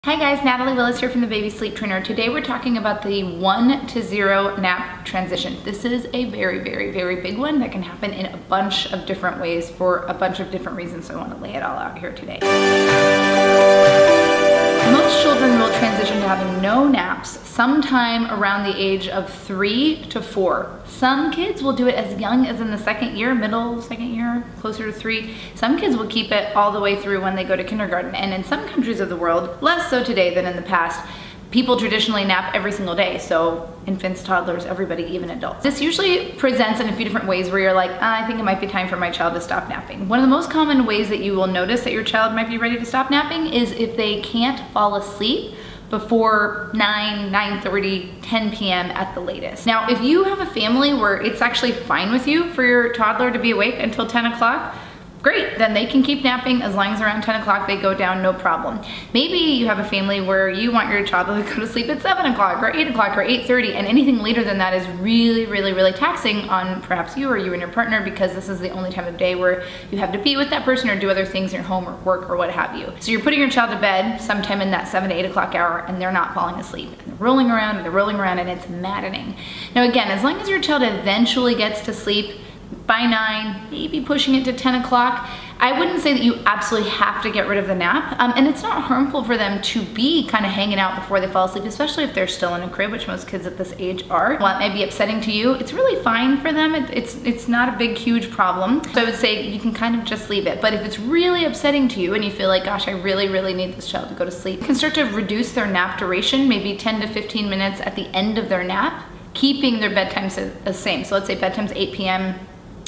Hi guys, Natalie Willis here from the Baby Sleep Trainer. Today we're talking about the 1 to 0 nap transition. This is a very big one that can happen in a bunch of different ways for a bunch of different reasons, so I want to lay it all out here today. Most children will transition to having no naps sometime around the age of 3 to 4. Some kids will do it as young as in the second year, middle second year, closer to 3. Some kids will keep it all the way through when they go to kindergarten. And in some countries of the world, less so today than in the past, people traditionally nap every single day. So infants, toddlers, everybody, even adults. This usually presents in a few different ways where you're like, I think it might be time for my child to stop napping. One of the most common ways that you will notice that your child might be ready to stop napping is if they can't fall asleep before 9:30, 10 p.m. at the latest. Now, if you have a family where it's actually fine with you for your toddler to be awake until 10 o'clock, great, then they can keep napping as long as around 10 o'clock they go down, no problem. Maybe you have a family where you want your child to go to sleep at 7 o'clock or 8 o'clock or 8:30, and anything later than that is really taxing on perhaps you or you and your partner, because this is the only time of day where you have to be with that person or do other things in your home or work or what have you. So you're putting your child to bed sometime in that 7 to 8 o'clock hour and they're not falling asleep. And they're rolling around and it's maddening. Now again, as long as your child eventually gets to sleep by 9, maybe pushing it to 10 o'clock, I wouldn't say that you absolutely have to get rid of the nap. And it's not harmful for them to be kind of hanging out before they fall asleep, especially if they're still in a crib, which most kids at this age are. While it may be upsetting to you, it's really fine for them. It's not a big, huge problem. So I would say you can kind of just leave it. But if it's really upsetting to you and you feel like, gosh, I really need this child to go to sleep, you can start to reduce their nap duration, maybe 10 to 15 minutes at the end of their nap, keeping their bedtime the same. So let's say bedtime's 8 p.m.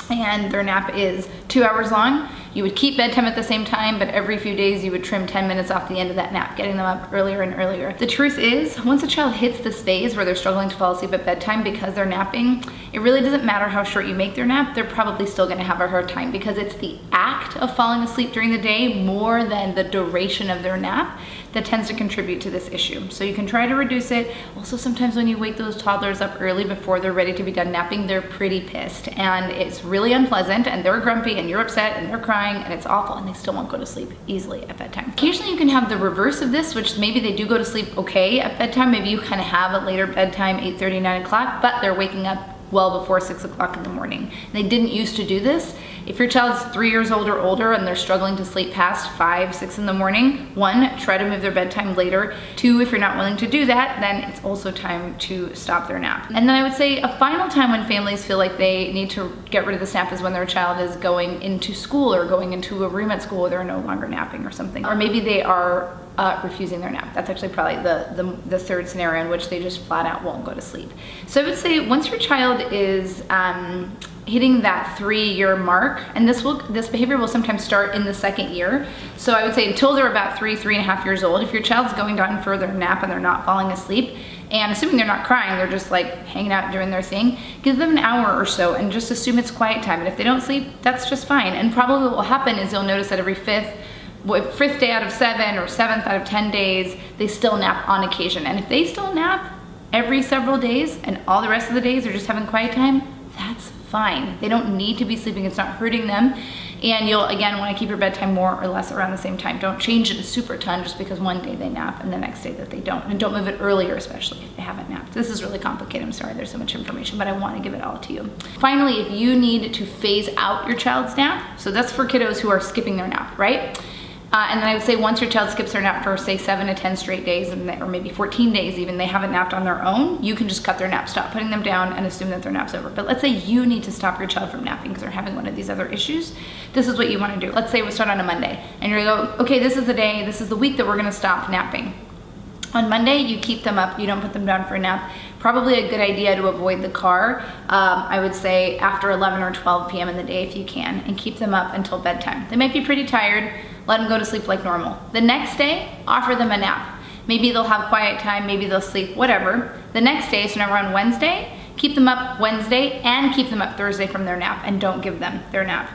and their nap is 2 hours long. You would keep bedtime at the same time, but every few days you would trim 10 minutes off the end of that nap, getting them up earlier and earlier. The truth is, once a child hits this phase where they're struggling to fall asleep at bedtime because they're napping, it really doesn't matter how short you make their nap, they're probably still gonna have a hard time, because it's the act of falling asleep during the day more than the duration of their nap that tends to contribute to this issue. So you can try to reduce it. Also, sometimes when you wake those toddlers up early before they're ready to be done napping, they're pretty pissed and it's really unpleasant and they're grumpy and you're upset and they're crying and it's awful and they still won't go to sleep easily at bedtime. Occasionally you can have the reverse of this, which maybe they do go to sleep okay at bedtime. Maybe you kind of have a later bedtime, 8:30, 9 o'clock, but they're waking up well before 6 o'clock in the morning. They didn't used to do this. If your child's 3 years old or older and they're struggling to sleep past 5, 6 in the morning, 1, try to move their bedtime later. 2, if you're not willing to do that, then it's also time to stop their nap. And then I would say a final time when families feel like they need to get rid of the nap is when their child is going into school or going into a room at school where they're no longer napping or something. Or maybe they are refusing their nap. That's actually probably the third scenario in which they just flat out won't go to sleep. So I would say once your child is hitting that 3-year mark, and this behavior will sometimes start in the second year. So I would say until they're about 3.5 years old, if your child's going down for their nap and they're not falling asleep, and assuming they're not crying, they're just like hanging out doing their thing, give them an hour or so and just assume it's quiet time. And if they don't sleep, that's just fine. And probably what will happen is you'll notice that every fifth day out of 7 or 7th out of 10 days, they still nap on occasion. And if they still nap every several days and all the rest of the days they're just having quiet time, that's fine. They don't need to be sleeping. It's not hurting them. And you'll, again, want to keep your bedtime more or less around the same time. Don't change it a super ton just because one day they nap and the next day that they don't. And don't move it earlier, especially if they haven't napped. This is really complicated. I'm sorry there's so much information, but I want to give it all to you. Finally, if you need to phase out your child's nap, so that's for kiddos who are skipping their nap, right? And then I would say once your child skips their nap for say 7 to 10 straight days, or maybe 14 days even, they haven't napped on their own, you can just cut their nap, stop putting them down and assume that their nap's over. But let's say you need to stop your child from napping because they're having one of these other issues. This is what you want to do. Let's say we start on a Monday and you're gonna go, okay, this is the day, this is the week that we're gonna stop napping. On Monday, you keep them up, you don't put them down for a nap. Probably a good idea to avoid the car, I would say after 11 or 12 p.m. in the day if you can, and keep them up until bedtime. They might be pretty tired, let them go to sleep like normal. The next day, offer them a nap. Maybe they'll have quiet time, maybe they'll sleep, whatever. The next day, so now we're on Wednesday, keep them up Wednesday and keep them up Thursday from their nap and don't give them their nap.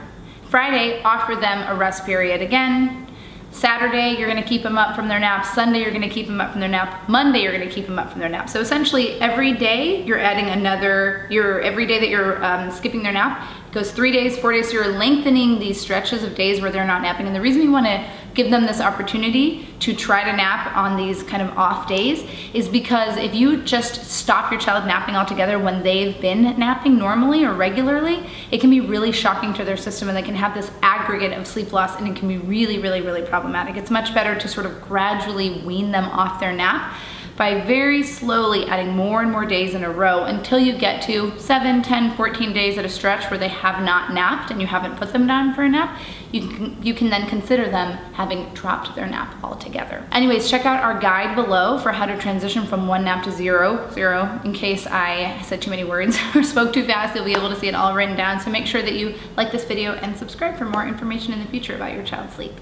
Friday, offer them a rest period again. Saturday, you're gonna keep them up from their nap. Sunday, you're gonna keep them up from their nap. Monday, you're gonna keep them up from their nap. So essentially, every day, you're adding every day that you're skipping their nap goes 3 days, 4 days, so you're lengthening these stretches of days where they're not napping. And the reason you wanna give them this opportunity to try to nap on these kind of off days is because if you just stop your child napping altogether when they've been napping normally or regularly, it can be really shocking to their system and they can have this aggregate of sleep loss and it can be really, really, really problematic. It's much better to sort of gradually wean them off their nap by very slowly adding more and more days in a row until you get to 7, 10, 14 days at a stretch where they have not napped and you haven't put them down for a nap. You can then consider them having dropped their nap altogether. Anyways, check out our guide below for how to transition from 1 nap to 0. In case I said too many words or spoke too fast, you'll be able to see it all written down. So make sure that you like this video and subscribe for more information in the future about your child's sleep.